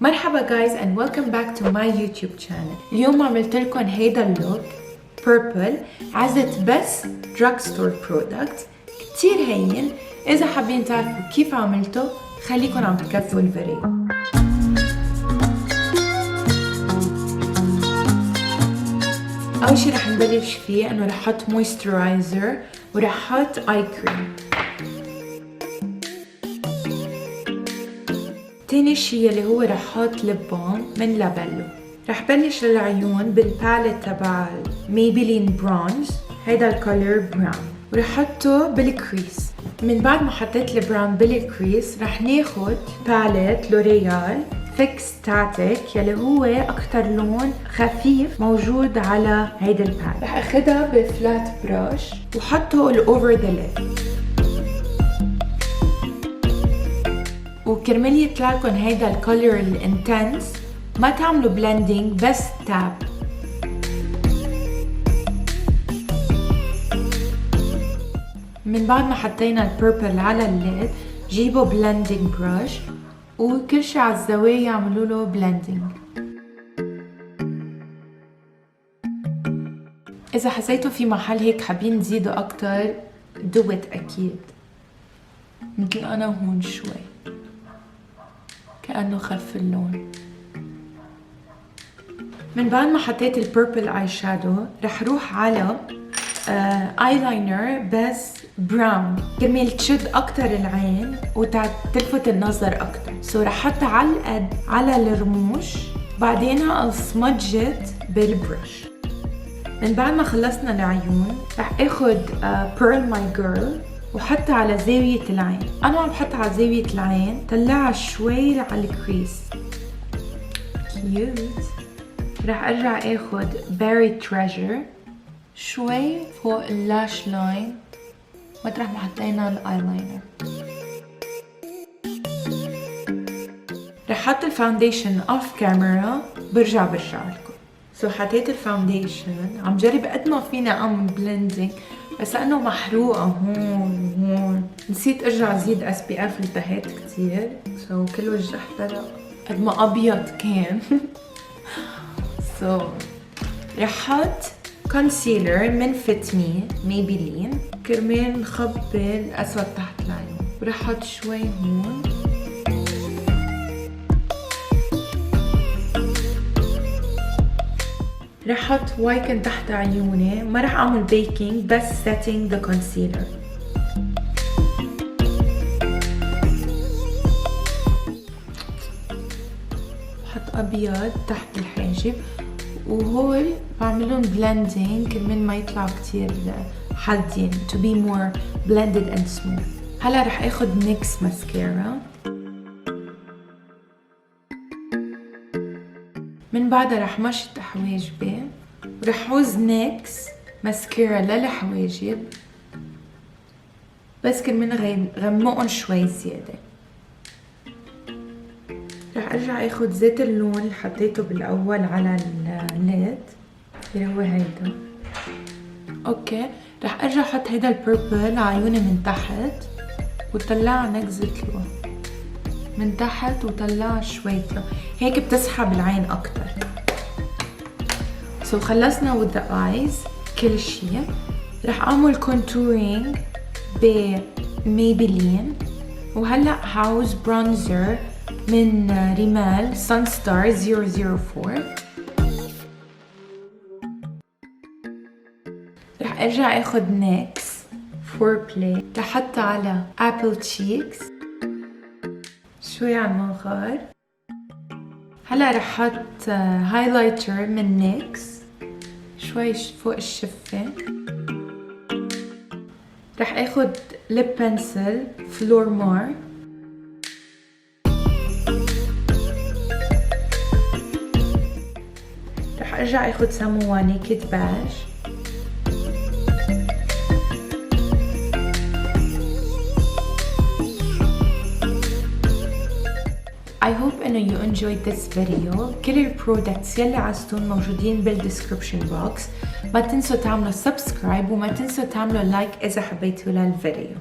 مرحبا guys and welcome back to my YouTube channel. اليوم عملت لكم هيدا اللوك purple عزت بس drugstore product كتير هين. إذا حابين تعرفوا كيف عملته خليكن عم تكفوا الفيديو. أول شي رح نبلش فيه إنه رح حط moisturizer ورح حط eye cream. تاني شي اللي هو رح حط ليب بالم من لابيلو. رح بلش للعيون بالباليت تبع ميبلين برونز، هيدا الكولر براون، ورح حطه بالكريس. من بعد ما حطيت البراون بالكريس رح ناخد باليت لوريال فيكس ستاتيك يلي هو اكتر لون خفيف موجود على هيدا الباليت. رح اخدها بفلات براش وحطه الاوفر ذا ليد، وكرمال يطلع لكم هيدا الكولر الانتنس ما تعملوا بلندينج بس تاب. من بعد ما حطينا البيربل على الليد جيبوا بلندينج براش وكل شي على الزوايا اعملوا له بلندينج. اذا حسيتوا في محل هيك حابين تزيدوا اكتر دوت اكيد، مثل انا هون شوي كأنه خف اللون. من بعد ما حطيت البيربل اي شادو رح روح على ايلاينر بس براون كرمال تشد اكتر العين وتلفت النظر اكتر. سو رح حط على القد على الرموش بعدين اسمجت بالبرش. من بعد ما خلصنا العيون رح اخد بيرل ماي جيرل وحطها على زاوية العين. أنا عم بحطها على زاوية العين، طلعها شوي على الكريس. كيوت. رح أرجع آخد باري تريجر شوي فوق اللاش لاين مطرح ما حطينا الآيلاينر. رح حط الفاونديشن أوف كاميرا برجع لكم. سو حطيت الفاونديشن، عم جرب قد ما فينا أعمل بلندينج بس لأنه محروقة هون نسيت ارجع ازيد SPF التهيت كتير. سو كل وجه احترق قد ما ابيض كان. سو رح حط كونسيلر من فيت مي ميبلين كرمال نخبي الاسود تحت العيون، ورح حط شوي هون. رح احط وايكن تحت عيوني، ما رح اعمل بيكينج بس setting the concealer. بحط ابيض تحت الحاجب وهول بعملهم blending كرمال ما يطلعوا كتير حادين to be more blended and smooth. هلا رح اخد نيكس ماسكارا، من بعدها رح مشط حواجبي ورح حوز نيكس ماسكارا للحواجب بس كرمال غمقن شوي زيادة. رح ارجع اخد زيت اللون اللي حطيته بالاول على الليد اللي هو هيدا. اوكي رح ارجع احط هيدا البيربل على عيوني من تحت وطلعها نكزة لون من تحت وطلعها شوي هيك بتسحب العين اكتر. سو خلصنا with the eyes كل شي. رح اعمل contouring بميبلين، وهلا هاوز برونزر من ريمال سانستار 004. رح ارجع اخد نيكس فور بلاي رح احطها على ابل تشيكس شوي على المنخار. هلا رح احط هايلايتر من نيكس شوي فوق الشفة. رح اخد ليب بنسل فلور مار. رح ارجع اخد سمواني كيت باش. I hope انه you enjoyed this video. كل البرودكتس يلي عزتون موجودين بالديسكربشن بوكس. ما تنسوا تعملوا سبسكرايب وما تنسوا تعملوا لايك اذا حبيتوا للفيديو.